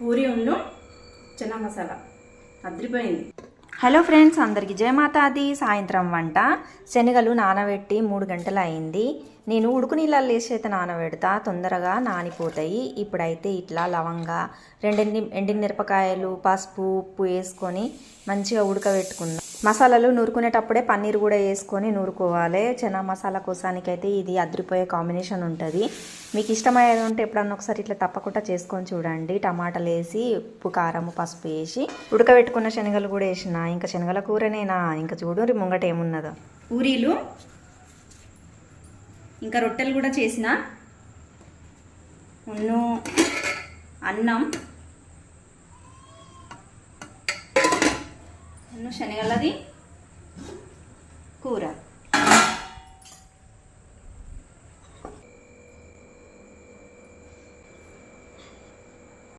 పూరి ఉన్ను chana masala అద్రిపోయింది. Hello friends, అందరికీ జయమాతాది. సాయంత్రం వంట శనగలు నానబెట్టి 3 గంటలు అయింది. నేను ఉడుకు నీళ్ళల్లో వేసి అయితే నానబెడతా, తొందరగా నానిపోతాయి. ఇప్పుడైతే ఇట్లా లవంగా, 2 ఎండిన మిరపకాయలు, పసుపు, ఉప్పు వేసుకొని మంచిగా ఉడకబెట్టుకుందాం. మసాలాలు నూరుకునేటప్పుడే పన్నీర్ కూడా వేసుకొని నూరుకోవాలి. చనా మసాలా కోసానికైతే ఇది అద్రిపోయే కాంబినేషన్ ఉంటుంది. మీకు ఇష్టమయ్యేది ఉంటే ఎప్పుడన్నా ఒకసారి ఇట్లా తప్పకుండా చేసుకొని చూడండి. టమాటాలు వేసి ఉప్పు, కారం, పసుపు వేసి ఉడకబెట్టుకున్న శనగలు కూడా వేసిన. ఇంకా శనగల కూరనేనా, ఇంకా చూడు ముంగట ఏమున్నదో. పూరీలు ఇంకా రొట్టెలు కూడా చేసిన. అన్నం, శనగలది కూర.